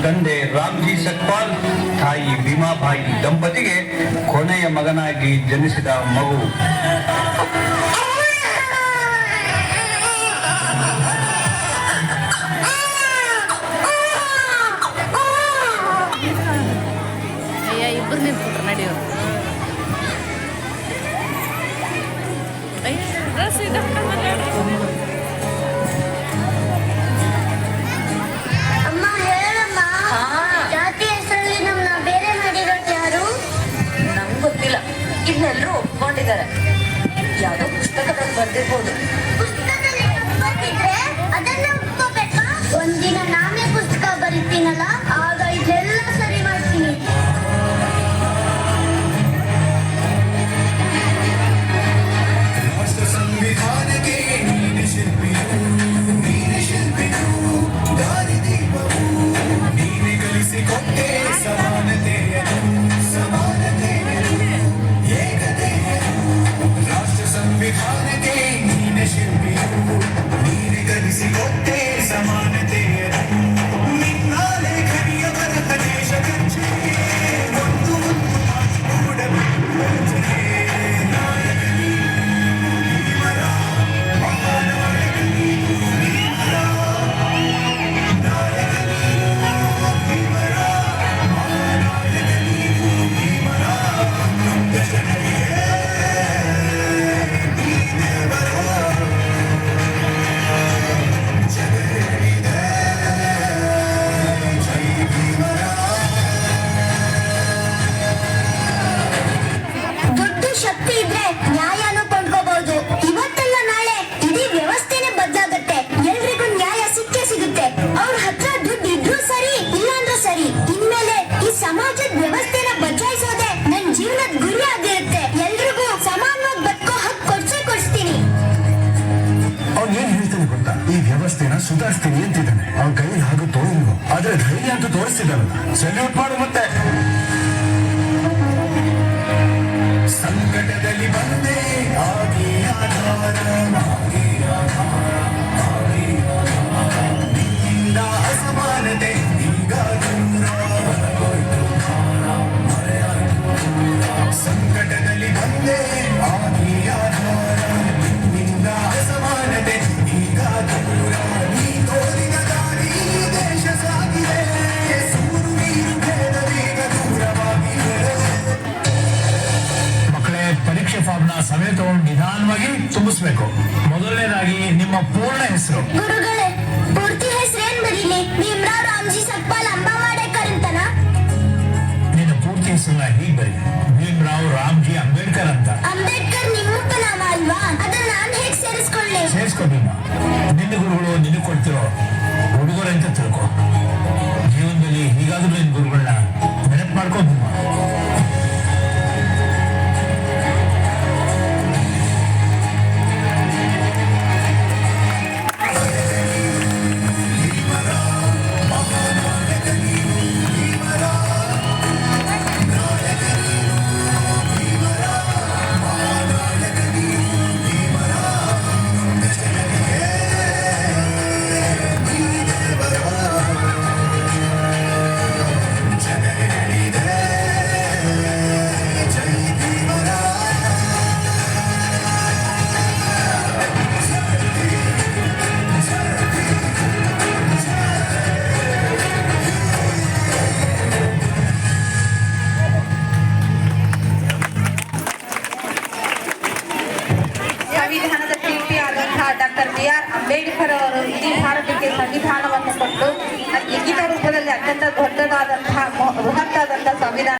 ತಂದೆ ರಾಮ್ಜಿ ಸಕ್ಪಾಲ್, ತಾಯಿ ಭೀಮಾಬಾಯಿ ದಂಪತಿಗೆ ಕೊನೆಯ ಮಗನಾಗಿ ಜನಿಸಿದ ಮಗು. ಇಬ್ಬರು ನಿಂತ್ಬಿಟ್ರು ನಡೆಯೋರು. ಅಮ್ಮ ಹೇಳಮ್ಮ, ಜಾತಿ ಹೆಸರಲ್ಲಿ ನಮ್ಮನ್ನ ಬೇರೆ ಮಾಡಿರೋದು ಯಾರು? ನಂಗೆ ಗೊತ್ತಿಲ್ಲ. ಇದನ್ನೆಲ್ಲರೂ ಒಪ್ಕೊಂಡಿದ್ದಾರೆ. ಯಾವುದೋ ಪುಸ್ತಕದಲ್ಲಿ ಬರ್ದಿರ್ಬೋದು. ಪುಸ್ತಕದಲ್ಲಿ ತಪ್ಪಿದ್ರೆ ಅದನ್ನ ಒಪ್ಕೋಬೇಕಾ? ಒಂದಿನ ನಾನೇ ಪುಸ್ತಕ ಬರೀತೀನಲ್ಲ, ಆಗ ಇದೆಲ್ಲ ಸರಿ ಮಾಡ್ತೀನಿ. ಸಂವಿಧಾನಕ್ಕೆ ನೀನೆ ಶಿಲ್ಪಿಯು, ನೀನೆ ಶಿಲ್ಪಿಯು, ದಾರಿದೀಪವು, ನೀನೆ ಕಲಿಸಿಕೊಟ್ಟೆ ಸಮಾನತೆಯನ್ನು, ಸಮಾನತೆಯನ್ನು, ಏಕತೆಯನ್ನು. ರಾಷ್ಟ್ರ ಸಂವಿಧಾನಕ್ಕೆ ನೀನೆ ಶಿಲ್ಪಿಯು, ನೀನೆ ಕಲಿಸಿಕೊಟ್ಟೆ ಸಮಾನತೆಯನ್ನು. ನಿನ್ನ ಲೇಖನಿಯ ಬರಹ ದೇಶ ಕಚ್ಚೆ ಒಂದು ಕೂಡಬೇಕು. ದುಡ್ಡು ಶಕ್ತಿ ಇದ್ರೆ ನ್ಯಾಯನೂ ಕೊಂಡ್ಕೋಬಹುದು. ಇವತ್ತೆಲ್ಲ ನಾಳೆ ಇಡೀ ವ್ಯವಸ್ಥೆನೆ ಬದಲಾಗತ್ತೆ. ಎಲ್ರಿಗೂ ನ್ಯಾಯ ಸಿಕ್ಕೇ ಸಿಗುತ್ತೆ. ಅವ್ರ ಹತ್ರ ದುಡ್ಡು ಇದ್ರೂ ಸರಿ, ಇಲ್ಲಾಂದ್ರೂ ಸರಿ. ಇನ್ಮೇಲೆ ಈ ಸಮಾಜದ ವ್ಯವಸ್ಥೆನ ಬದಲಾಯಿಸೋದೆ ನನ್ ಜೀವನದ ಗುರಿ ಆಗಿರುತ್ತೆ. ಎಲ್ರಿಗೂ ಸಮಾನವಾಗಿ ಬದುಕೋ ಹಕ್ಕು ಕೊಡ್ಸ್ತೀನಿ. ಅವ್ನು ಏನ್ ಹೇಳ್ತಾನೆ ಗೊತ್ತಾ? ಈ ವ್ಯವಸ್ಥೆನ ಸುಧಾರಿಸ್ತೀನಿ ಅಂತಿದ್ದಾನೆ. ಅವ್ನ ಕೈಯಲ್ಲಿ ಆಗುತ್ತೋ ಇಲ್ವೋ, ಆದ್ರೆ ಧೈರ್ಯ ಅಂತೂ ತೋರಿಸ್ತಿದ್ದಾರಲ್ಲ, ಸಲ್ಯೂಟ್ ಮಾಡು. ಮತ್ತೆ ಸಂಕಟದಲ್ಲಿ ಬಂದೆ ಆಗಿ ಆಧಾರ, ನಿನ್ನಿಂದ ಅಸಮಾನತೆ ಈಗ ದೂರ ಹೊರಗೋಯ್ತು, ಸಂಕಟದಲ್ಲಿ ಬಂದೆ ಆಗಿ ಆಧಾರ, ನಿನ್ನಿಂದ ಅಸಮಾನತೆ ಈಗ ದೂರ. ನೀ ತೋರಿದ ದಾರಿ ದೇಶ ಸಾಗಿದೆ, ಸೂರು ನೀರು ಭೇದವೀಗ ದೂರವಾಗಿದೆ. ಮಕ್ಕಳೇ, ಪರೀಕ್ಷೆ ಫಾರ್ಮ್ನ ಸಮಯ ತಗೊಂಡು ನಿಧಾನವಾಗಿ ತುಂಬಿಸ್ಬೇಕು. ಮೊದಲನೇದಾಗಿ ನಿಮ್ಮ ಪೂರ್ಣ ಹೆಸರು. ಗುರುಗಳೇ, ಪೂರ್ತಿ ಹೆಸರೇನ್ ಬರೀಲಿ? ಭೀಮರಾವ್ ರಾಮ್ಜಿ ಸಕ್ಪಾಲ್ ಅಂಬಾವಾಡೇಕರ್ ಅಂತನಾ? ನಿನ್ನ ಪೂರ್ತಿ ಹೆಸರನ್ನ ಹೀಗೆ ಬರಿ: ಭೀಮರಾವ್ ರಾಮ್ಜಿ ಅಂಬೇಡ್ಕರ್ ಅಂತ. ಅಂಬೇಡ್ಕರ್ ನಿಮ್ಮಪ್ಪ ನಾಮ ಅಲ್ವಾ? ಅದನ್ನ ನಾನು ಹೇಗೆ ಸೇರಿಸ್ಕೊಳ್ಳಿ? ಸೇರಿಸ್ಕೊ ಭೀಮ. ನಿನ್ನ ಗುರುಗಳು ನಿನಗೆ ಕೊಡ್ತಿರೋ ಉಡುಗೊರೆ ಅಂತ ತಿಳ್ಕೊ. ಜೀವನದಲ್ಲಿ ಹೀಗಾದ್ರೂ ನಿನ್ನ ಗುರುಗಳನ್ನ ನೆನಪು ಮಾಡ್ಕೋ ಭೀಮ. ಸಂವಿಧಾನದ ಶಿಲ್ಪಿಯಾದಂತಹ ಡಾಕ್ಟರ್ B.R. ಅಂಬೇಡ್ಕರ್ ಅವರು ಇಡೀ ಭಾರತಕ್ಕೆ ಸಂವಿಧಾನವನ್ನು ಕೊಟ್ಟು ಲಿಖಿತ ರೂಪದಲ್ಲಿ ಅತ್ಯಂತ ದೊಡ್ಡದಾದಂತಹ